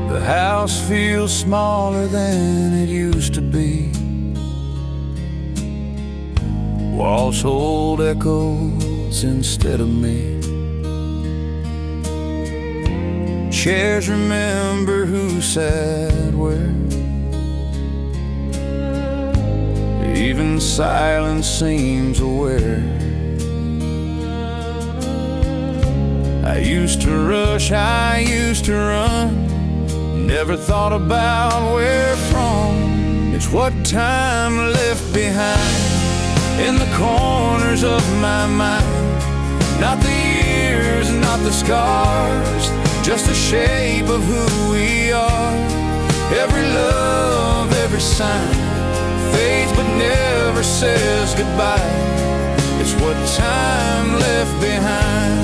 The house feels smaller than it used to be. Walls hold echoes instead of me. Chairs remember who sat where. Even silence seems aware. I used to rush, I used to run, never thought about where from. It's what time left behind in the corners of my mind. Not the years, not the scars, just the shape of who we are. Every love, every sign fades but never says goodbye. It's what time left behind.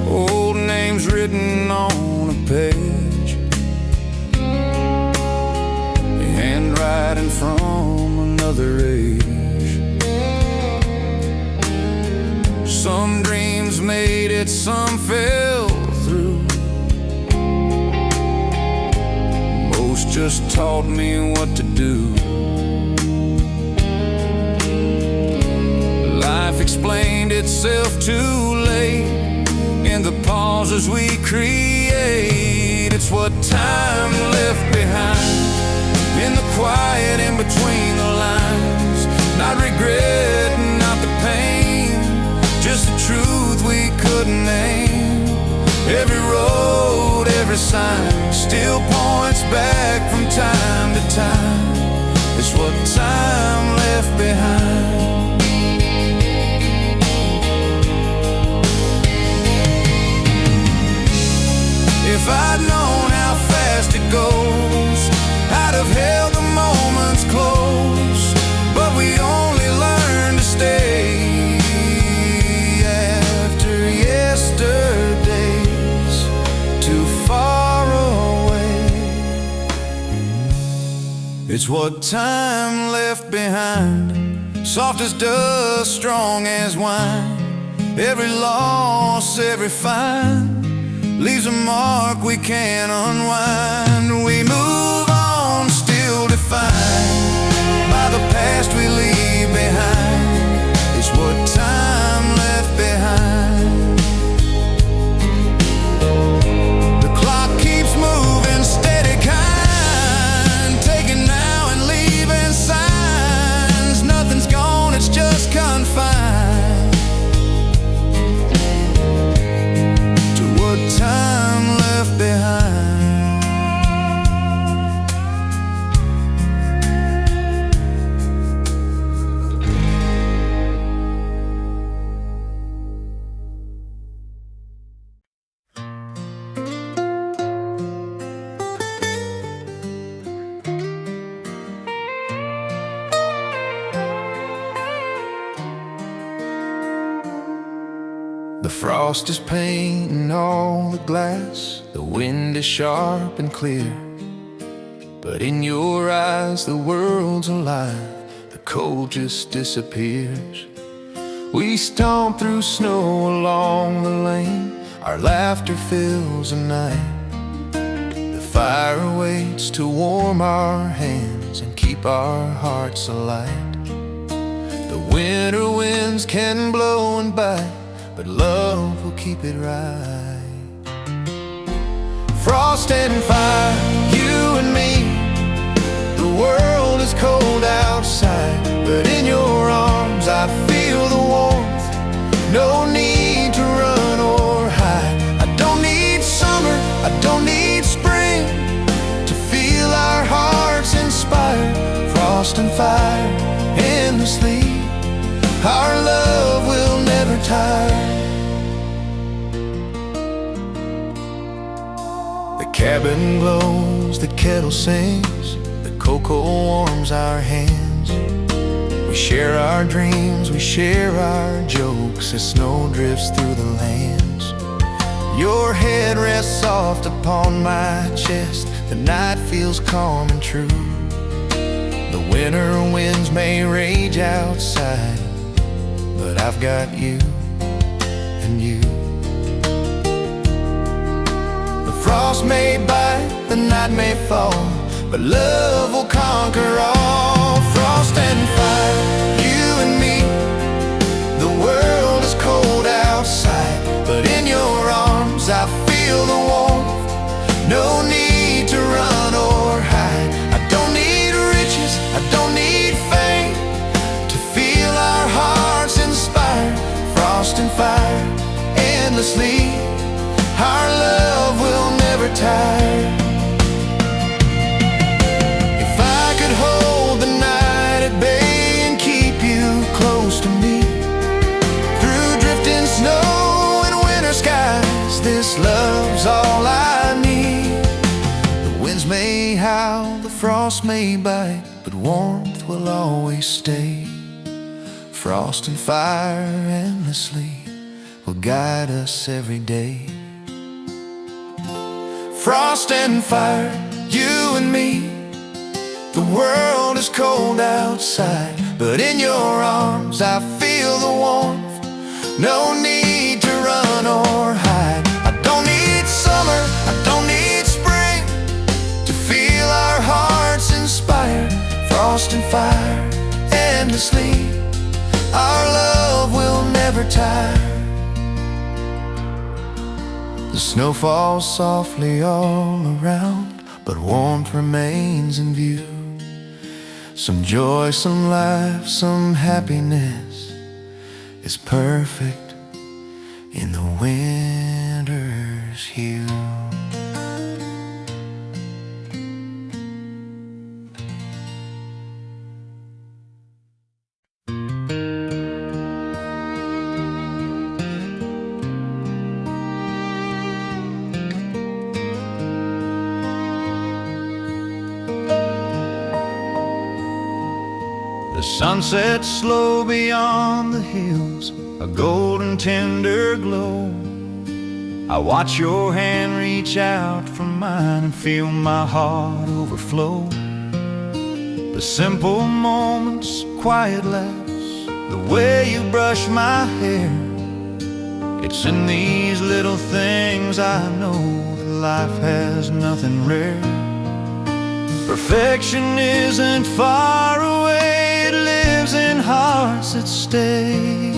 Old names written on a page, handwriting from another age. Some dreams made it, some fell through. Most just taught me what to do. Life explained itself too late in the pauses we create. It's what time left behind in the quiet in between the lines. Not regret, not the pain, just the truth we couldn't name. Every road, every sign still points back from time to time. It's what time left behind. If I'd known how fast it goes, I'd have held the moments close. But we only learn to stay after yesterday's too far away. It's what time left behind, soft as dust, strong as wine. Every loss, every find leaves a mark we can't unwind. We move on, still defined by the past we leave behind. It's what time left behind. The clock keeps moving, steady kind, taking now and leaving signs. Nothing's gone, it's just confined to what time left behind. The frost is painting all the glass, the wind is sharp and clear. But in your eyes the world's alive, the cold just disappears. We stomp through snow along the lane, our laughter fills the night. The fire waits to warm our hands and keep our hearts alight. The winter winds can blow and bite, but love will keep it right. Frost and fire, you and me. The world is cold outside, but in your arms I feel the warmth. No need to run or hide. I don't need summer, I don't need spring to feel our hearts inspire. Frost and fire, endlessly, our love will never tire. The cabin glows, the kettle sings, the cocoa warms our hands. We share our dreams, we share our jokes as snow drifts through the lands. Your head rests soft upon my chest, the night feels calm and true. The winter winds may rage outside, but I've got you. in you. The frost may bite, the night may fall, but love will conquer all. Frost and fire, you and me. The world is cold outside, but in your arms I feel the warmth. No need to run or hide. I don't need riches, I don't need fame to feel our hearts inspired. Frost and fire, endlessly, our love will never tire. If I could hold the night at bay and keep you close to me, through drifting snow and winter skies, this love's all I need. The winds may howl, the frost may bite, but warmth will always stay. Frost and fire endlessly will guide us every day. Frost and fire, you and me. The world is cold outside, but in your arms I feel the warmth. No need to run or hide. I don't need summer, I don't need spring to feel our hearts inspired. Frost and fire, endlessly, our love will never tire. The snow falls softly all around, but warmth remains in view. Some joy, some life, some happiness is perfect in the winter's hue. The sun sets slow beyond the hills, a golden tender glow. I watch your hand reach out for mine and feel my heart overflow. The simple moments, quiet laughs, the way you brush my hair. It's in these little things I know that life has nothing rare. Perfection isn't far away, it lives in hearts that stay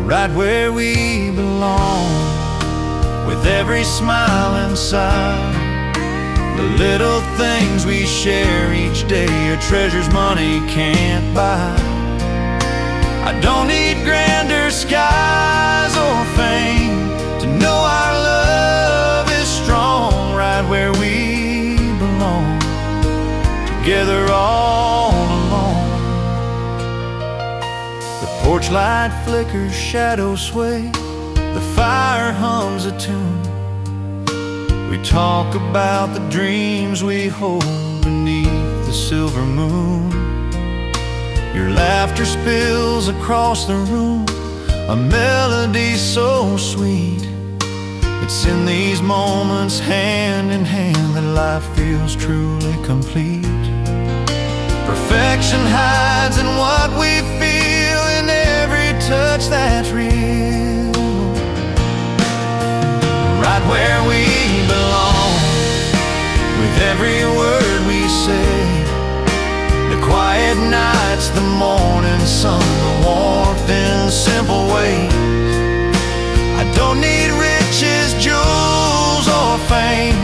right where we belong, with every smile inside. The little things we share each day are treasures money can't buy. I don't need grander skies or fame to know our love is strong, right where we belong, together all alone. The porch light flickers, shadows sway, the fire hums a tune. We talk about the dreams we hold beneath the silver moon. Your laughter spills across the room, a melody so sweet. It's in these moments, hand in hand, that life feels truly complete. Perfection hides in what we feel, in every touch that's real, right where we belong, with every word we say. The quiet nights, the morning sun, the warmth in simple ways. I don't need riches, jewels, or fame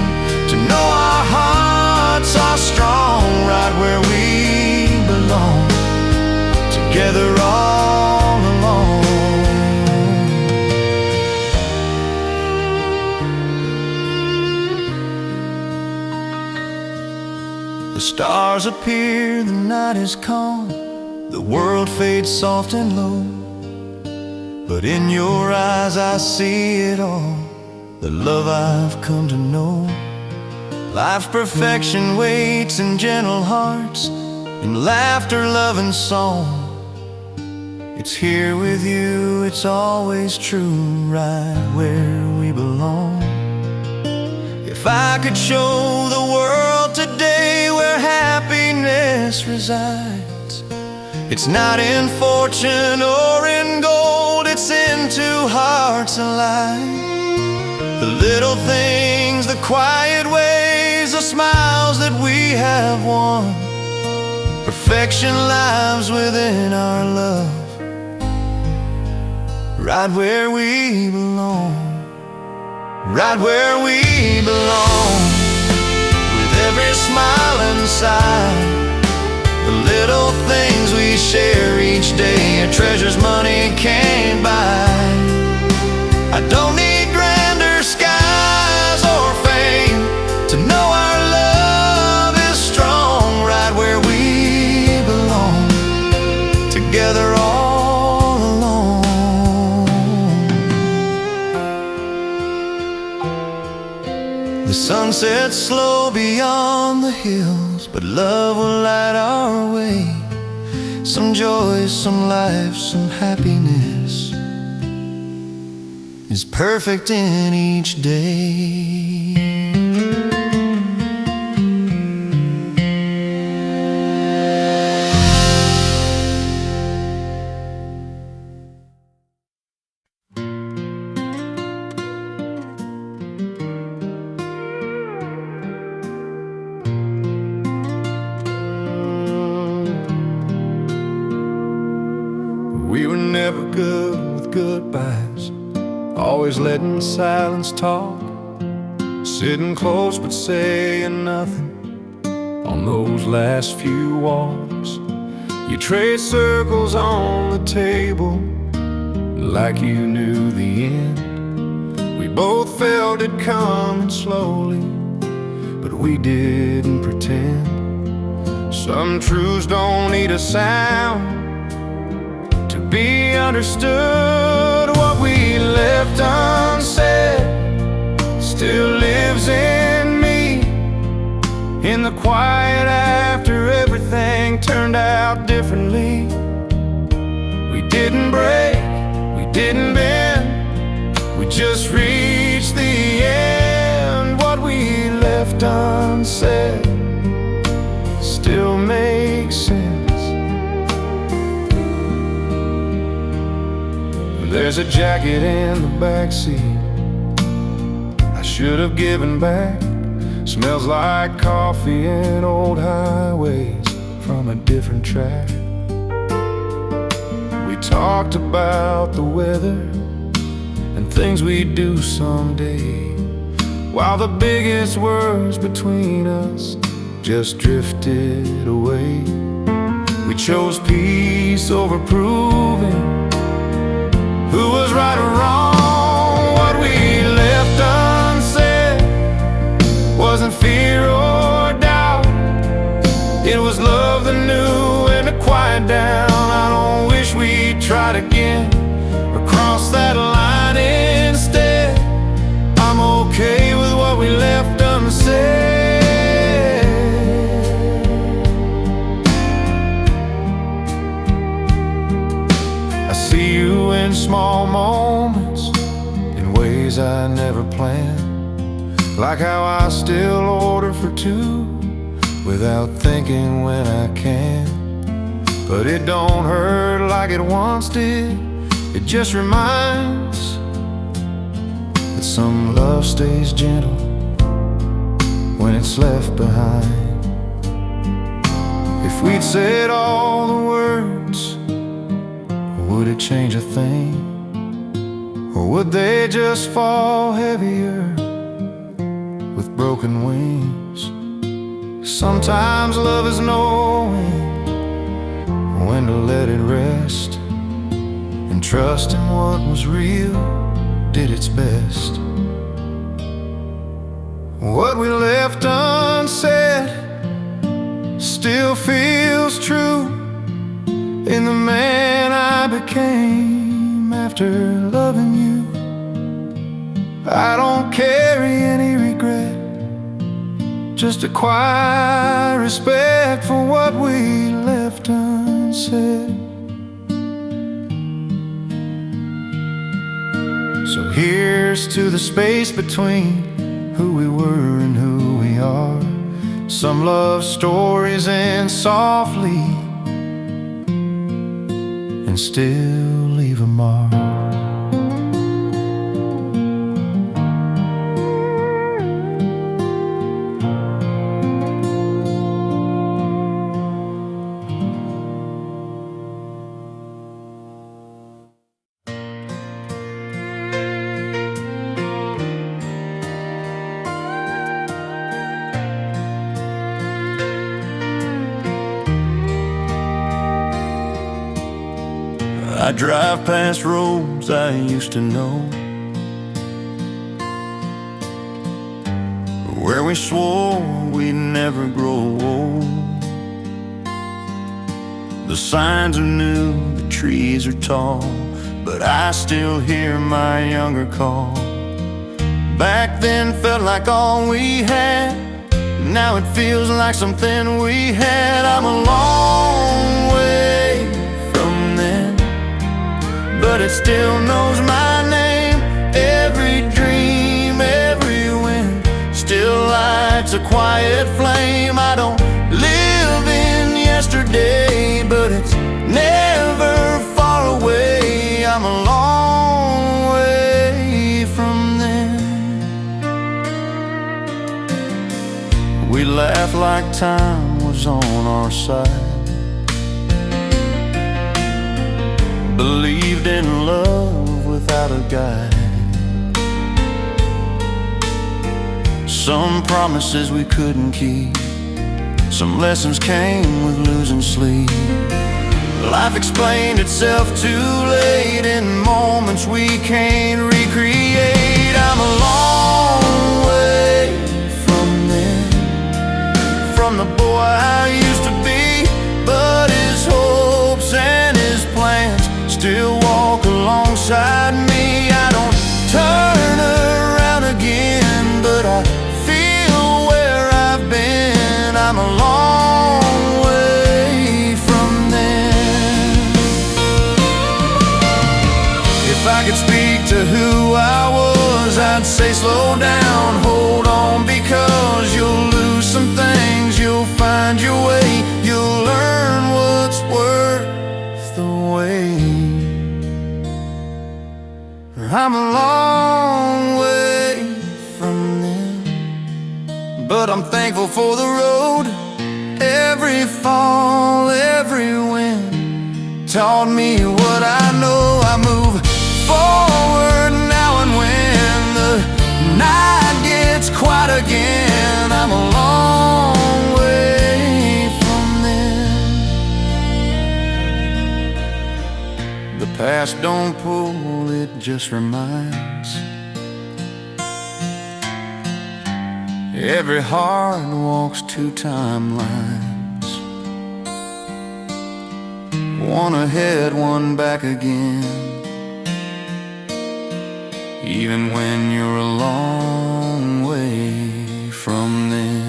to know our hearts are strong, right where we belong, together all alone. The stars appear, the night is calm, the world fades soft and low, but in your eyes I see it all, the love I've come to know. Life's perfection waits in gentle hearts, in laughter, love, and song. It's here with you, it's always true, right where we belong. If I could show the world today where happiness resides, it's not in fortune or in gold, it's hearts alive. The little things, the quiet ways, the smiles that we have won. Perfection lives within our love, right where we belong, right where we belong. With every smile inside, the little things we share each day are treasures money can't buy. I don't need grander skies or fame to know our love is strong, right where we belong, together all along. The sun sets slow beyond the hills, but love will light our way. Some joy, some life, some happiness is perfect in each day. We were never good with goodbyes, always letting silence talk, sitting close but saying nothing on those last few walks. You traced circles on the table like you knew the end. We both felt it coming slowly, but we didn't pretend. Some truths don't need a sound to be understood. What we left unsaid still lives in me, in the quiet after everything turned out differently. We didn't break, we didn't bend, we just reached the end. What we left unsaid still makes sense. There's a jacket in the backseat I should have given back. Smells like coffee and old highways from a different track. We talked about the weather and things we'd do someday, while the biggest words between us just drifted away. We chose peace over proving who was right or wrong. What we left unsaid wasn't fear or doubt, it was love that knew when to quiet down. I don't wish we'd tried again or crossed that line instead. I'm okay with what we left unsaid. I see you in small moments, in ways I never planned, like how I still order for two without thinking when I can. But it don't hurt like it once did, it just reminds that some love stays gentle when it's left behind. If we'd said all the words, would it change a thing? Or would they just fall heavier with broken wings? Sometimes love is knowing when to let it rest, and trusting what was real did its best. What we left unsaid still feels true in the man I became after loving you. I don't carry any regret, just a quiet respect for what we left unsaid. So here's to the space between who we were and who we are. Some love stories end softly and still leave a mark. I drive past roads I used to know, where we swore we'd never grow old. The signs are new, the trees are tall, but I still hear my younger call. Back then felt like all we had, now it feels like something we had. I'm a long way from then, but it still knows my name. Every dream, every wind still lights a quiet flame. I don't live in yesterday, but it's never far away. I'm a long way from then. We laughed like time was on our side, believed in love without a guide. Some promises we couldn't keep, some lessons came with losing sleep. Life explained itself too late in moments we can't recreate. I'm a long way from then, from the boy I used to be, but his hopes and his plans still walk alongside me. I don't turn around again, but I feel where I've been. I'm a long way from then. If I could speak to who I was, I'd say slow down, hold on, because you'll lose some things, you'll find your way, you'll learn what's worth the wait. I'm a long way from then, but I'm thankful for the road. Every fall, every wind taught me what I know. I move forward now, and when the night gets quiet again, I'm a long way from then. The past don't pull, it just reminds. Every heart walks two timelines, one ahead, one back again. Even when you're a long way from then.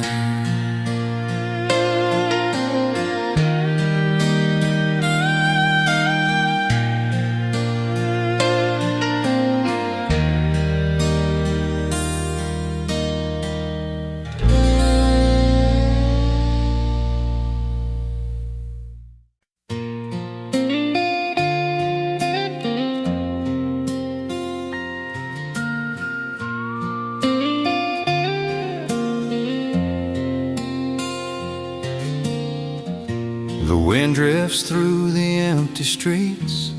The wind drifts through the empty streets,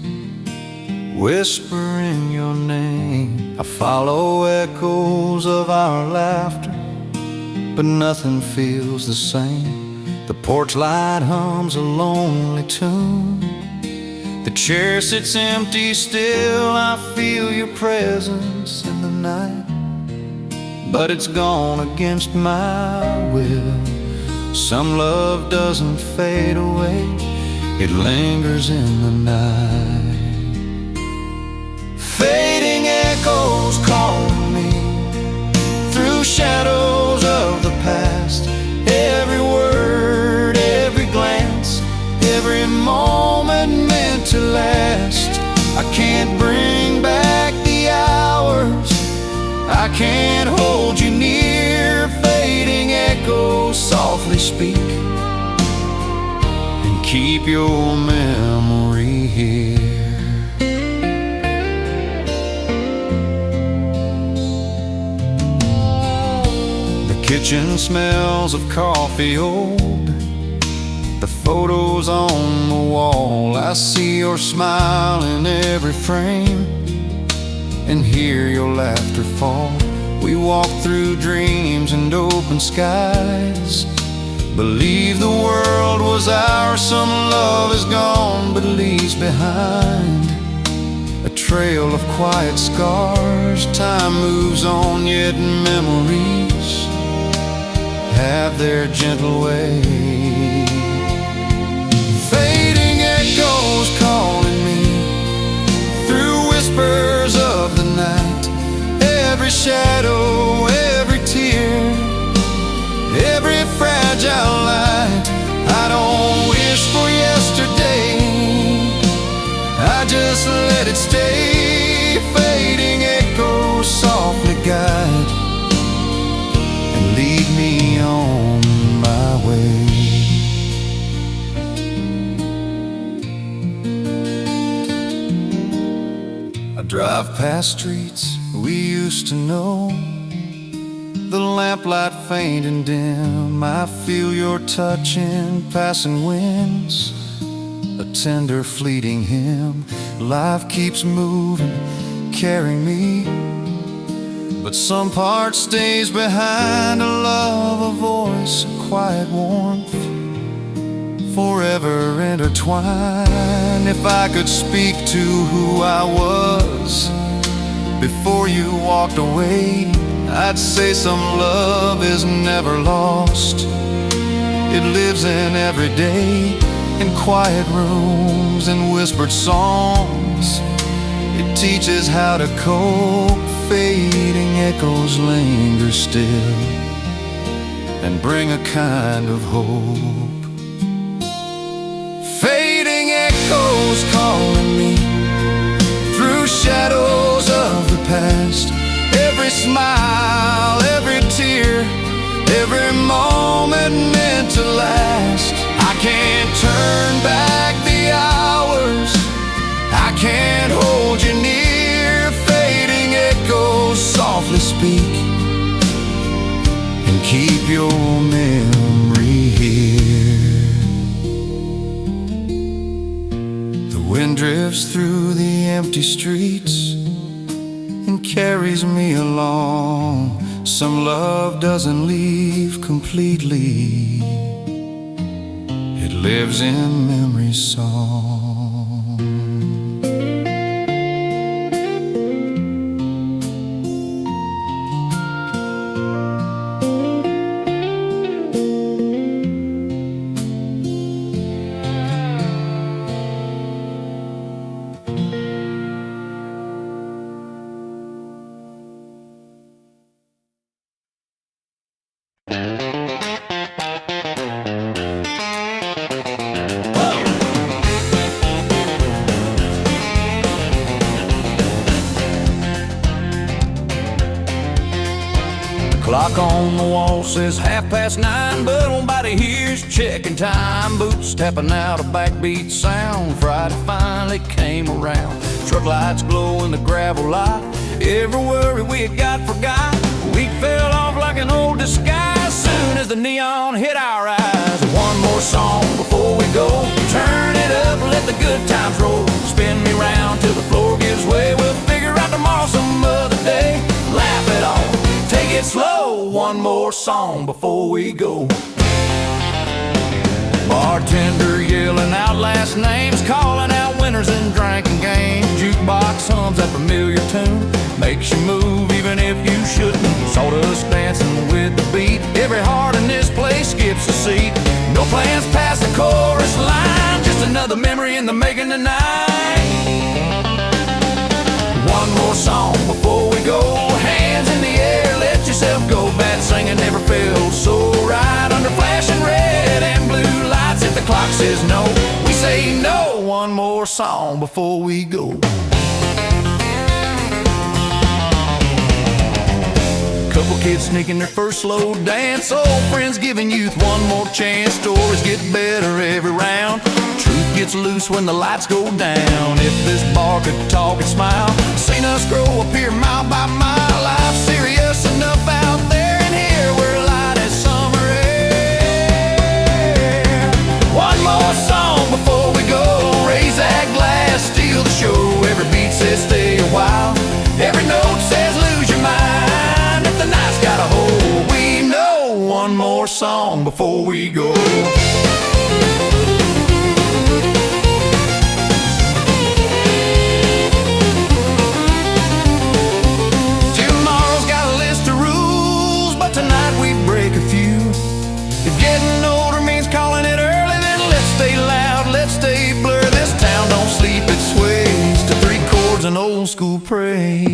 whispering your name. I follow echoes of our laughter, but nothing feels the same. The porch light hums a lonely tune, the chair sits empty still. I feel your presence in the night, but it's gone against my will. Some love doesn't fade away, it lingers in the night. Fading echoes call me through shadows of the past. Every word, every glance, every moment meant to last. I can't bring back the hours, I can't hold you near. Fading echoes softly speak and keep your memory here. The kitchen smells of coffee old, the photos on the wall. I see your smile in every frame and hear your laughter fall. We walk through dreams and open skies, Believe the world was ours, some love is gone, but leaves behind a trail of quiet scars. Time moves on, yet memories have their gentle way. Fading echoes calling me through whispers of the night. Every shadow, every tear, every fragile light. I don't wish for yesterday, I just let it stay. Fading echoes softly guide and lead me on my way. I drive past streets we used to know, the lamplight faint and dim. I feel your touch in passing winds, a tender fleeting hymn. Life keeps moving, carrying me, but some part stays behind. A love, a voice, a quiet warmth, forever intertwined. If I could speak to who I was before you walked away, I'd say some love is never lost. It lives in every day, in quiet rooms and whispered songs. It teaches how to cope. Fading echoes linger still and bring a kind of hope. Fading echoes calling me through shadows of the past. Every smile, every tear, every moment meant to last. I can't turn back the hours, I can't hold you near. Fading echoes softly speak and keep your memory here. The wind drifts through the empty streets and carries me along. Some love doesn't leave completely, it lives in memory's song. Clock on the wall says 9:30, but nobody here's checking time. Boots tapping out a backbeat sound. Friday finally came around. Truck lights glow in the gravel lot. Every worry we had got forgot. We fell off like an old disguise soon as the neon hit our eyes. One more song before we go. Turn it up, let the good times roll. Spin me round till the floor gives way. We'll figure out tomorrow some other day. Laugh it off, take it slow. One more song before we go. Bartender yelling out last names, calling out winners in drinking games. Jukebox hums that familiar tune, makes you move even if you shouldn't. Sawdust dancing with the beat, every heart in this place skips a seat. No plans past the chorus line, just another memory in the making tonight. One more song before we go. Hands in the air, let yourself go. Bad singing never felt so right. Under flashing red and blue lights, if the clock says no, we say no. One more song before we go. Couple kids sneaking their first slow dance. Old friends giving youth one more chance. Stories get better every round. Truth gets loose when the lights go down. If this bar could talk and smile, seen us grow up here mile by mile. Life's serious enough out there, and here we're light as summer air. One more song before we go. Raise that glass, steal the show. Every beat says stay a while, every note says lose your mind. If the night's got a hole, we know one more song before we go. Tomorrow's got a list of rules, but tonight we break a few. If getting older means calling it early, then let's stay loud, let's stay blur. This town don't sleep, it sways to three chords and old school praise.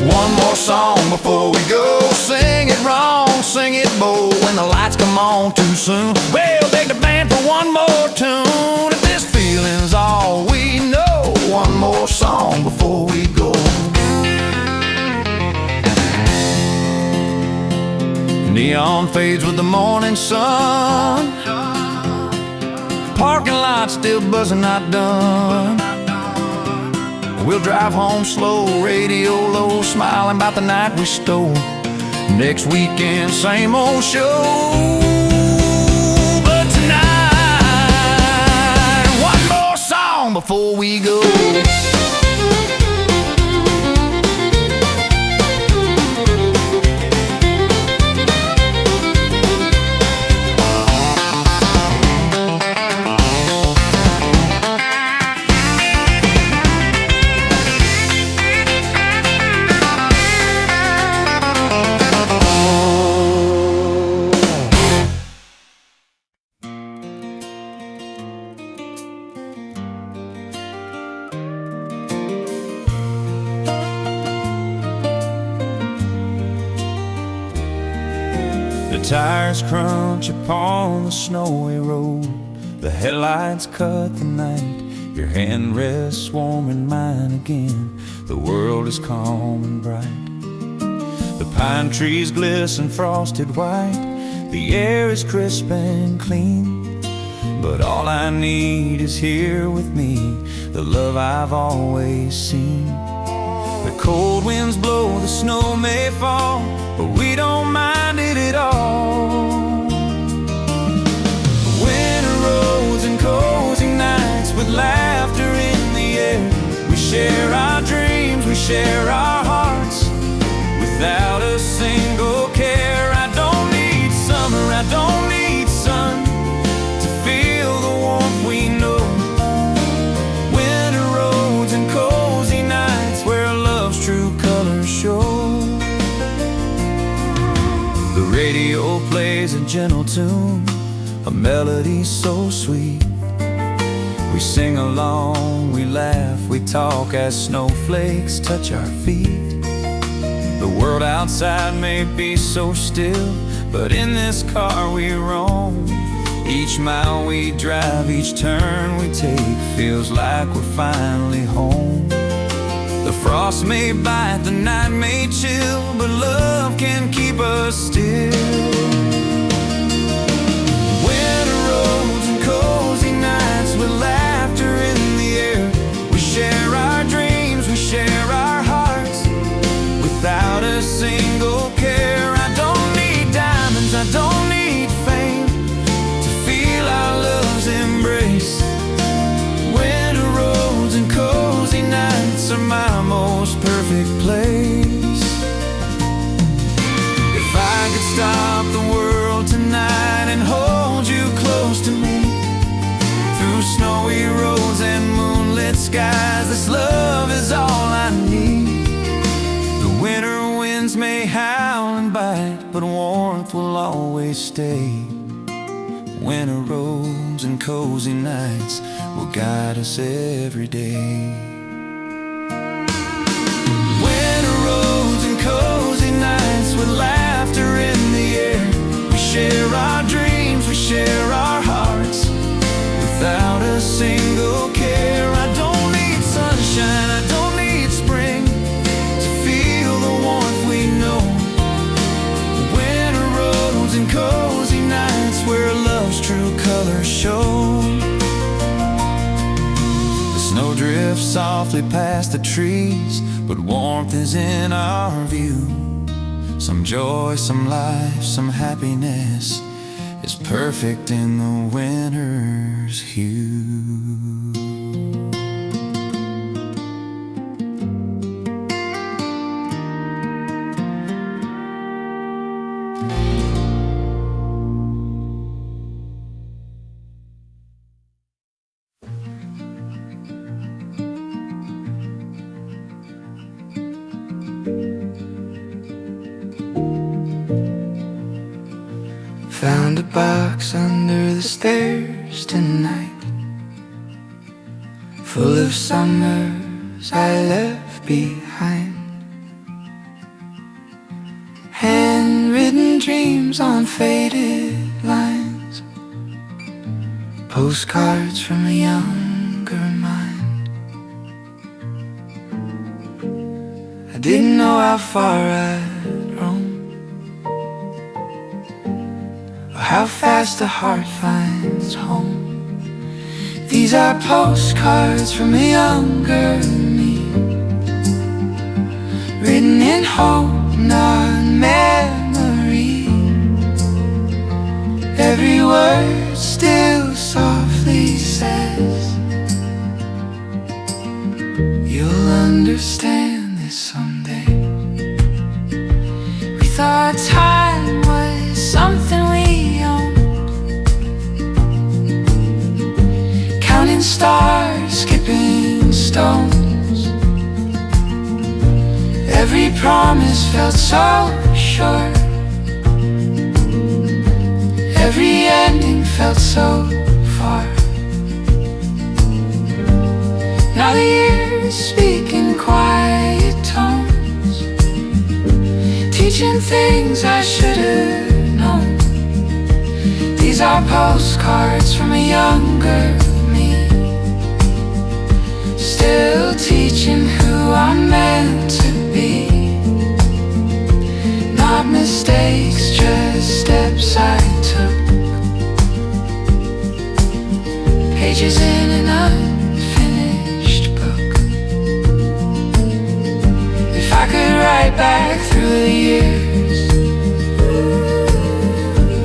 One more song before we go. Sing it wrong, sing it bold. When the lights come on too soon, we'll take the band for one more tune. If this feeling's all we know, one more song before we go. Neon fades with the morning sun. Parking lot still buzzing, not done. We'll drive home slow, radio low, smiling about the night we stole. Next weekend, same old show. But tonight, one more song before we go. The tires crunch upon the snowy road. The headlights cut the night. Your hand rests warm in mine again. The world is calm and bright. The pine trees glisten frosted white. The air is crisp and clean. But all I need is here with me, the love I've always seen. The cold winds blow, the snow may fall, but we don't mind it at all. Winter roads and cozy nights with laughter in the air. We share our dreams, we share our hearts without a single care. I don't need summer, I don't need sun to feel the warmth we know. Winter roads and cozy nights where love's true colors show. The radio plays a gentle tune, a melody so sweet. We sing along, we laugh, we talk as snowflakes touch our feet. The world outside may be so still, but in this car we roam. Each mile we drive, each turn we take feels like we're finally home. The frost may bite, the night may chill, but love can keep us still. Winter roads and cozy nights with laughter in the air. We share our dreams, we share our hearts without a single care. I don't need diamonds, I don't need fame to feel our love's embrace. Winter roads and cozy nights are my most perfect place. If I could stop the world tonight and hold you close to me, through snowy roads and moonlit skies, this love is all I need. The winter winds may howl and bite, but warmth will always stay. Winter roads and cozy nights will guide us every day. Winter roads and cozy nights with laughter in the air. We share our dreams, we share our hearts without a single care. I don't need sunshine, I don't need spring to feel the warmth we know. Winter roads and cozy nights where love's true colors show. The snow drifts softly past the trees, but warmth is in our view. Some joy, some life, some happiness is perfect in the winter's hue. jukebox under the stairs tonight, full of summers I left behind. Handwritten dreams on faded lines, postcards from a younger mind. I didn't know how far I'd roam, or how fast a heart finds home. These are postcards from a younger me, written in hope, not memory. Every word still softly says, you'll understand this someday. We thought time was something we owned, counting stars, skipping stones. Every promise felt so short, every ending felt so far. Now the years speak in quiet tones, teaching things I should have known. These are postcards from a younger me, still teaching who I'm meant to be. Not mistakes, just steps I took, pages in an unfinished book. If I could write back through the years,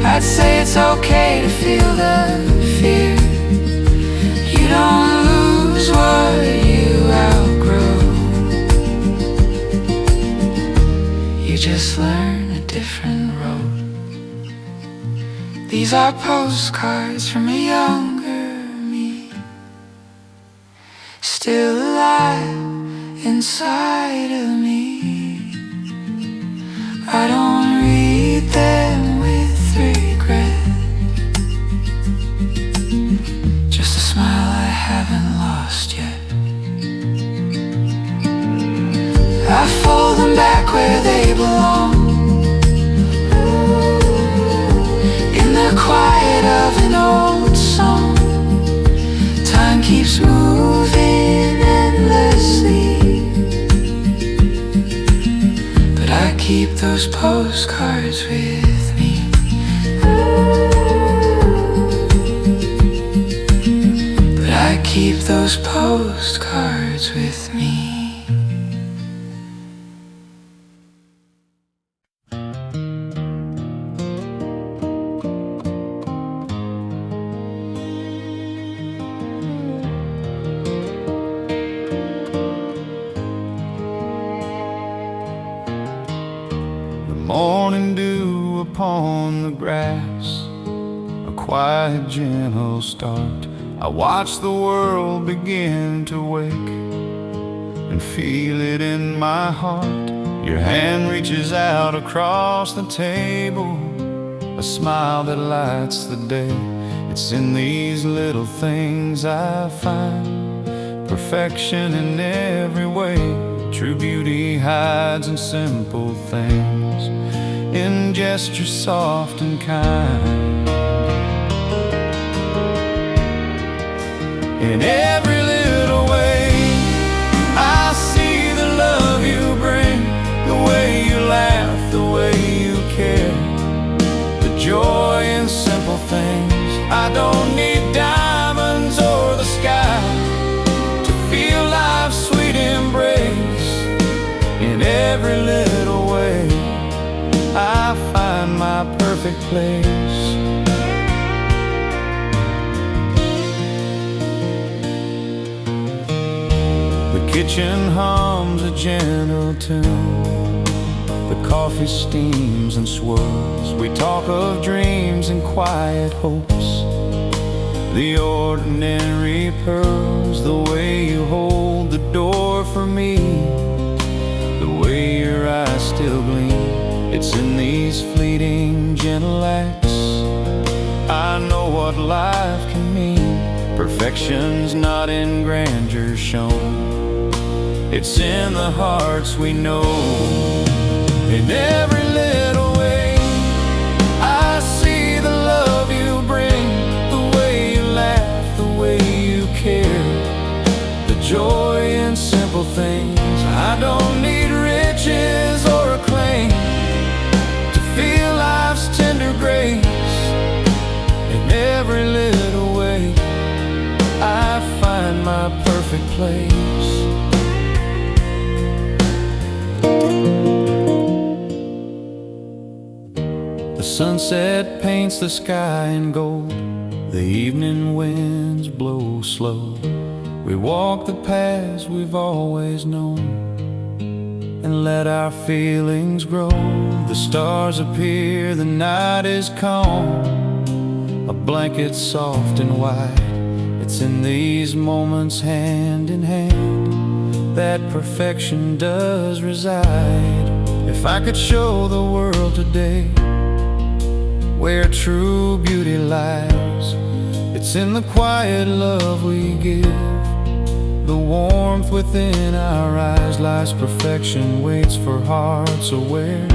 I'd say it's okay to feel the fear. You don't lose what you outgrow, you just learn a different road. These are postcards from a younger me, still alive inside of me. I don't read them with regret, just a smile I haven't lost yet. I fold them back where they belong, in the quiet of an old song. Time keeps moving endlessly, but I keep those postcards with me. But I keep those postcards with me. Morning dew upon the grass, a quiet gentle start. I watch the world begin to wake and feel it in my heart. Your hand reaches out across the table, a smile that lights the day. It's in these little things I find perfection in every way. True beauty hides in simple things, in gestures soft and kind. In every little way, I see the love you bring, the way you laugh, the way you care, the joy in simple things. I don't need diamonds or the sky to feel life's sweet embrace. In every little way, I find my perfect place. The kitchen hums a gentle tune, the coffee steams and swirls. We talk of dreams and quiet hopes, the ordinary pearls. The way you hold the door for me, the way your eyes still gleam. It's in these fleeting gentle acts life can mean. Perfection's not in grandeur shown, it's in the hearts we know. In every little way, I see the love you bring, the way you laugh, the way you care, the joy in simple things. I don't need riches or acclaim to feel life's tender grace. In every little way, I find my perfect place. The sunset paints the sky in gold, the evening winds blow slow. We walk the paths we've always known and let our feelings grow. The stars appear, the night is calm, a blanket soft and wide. It's in these moments, hand in hand, that perfection does reside. If I could show the world today where true beauty lies, it's in the quiet love we give. The warmth within our eyes lies perfection, waits for hearts aware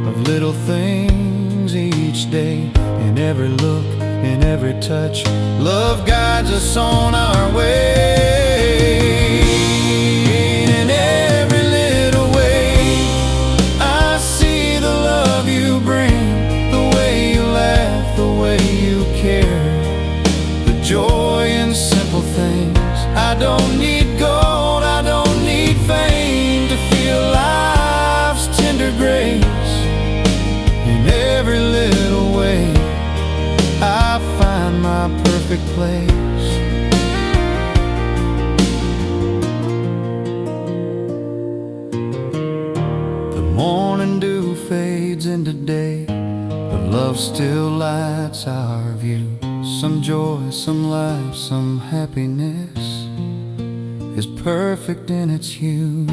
of little things each day. In every look, in every touch, love guides us on our way. In every little way, I see the love you bring, the way you laugh, the way you care, the joy in simple things. I don't need gold, I don't need fame to feel life's tender grace. In every little way, I find my perfect place. The morning dew fades into day, but love still lights our view. Some joy, some life, some happiness is perfect in its hue.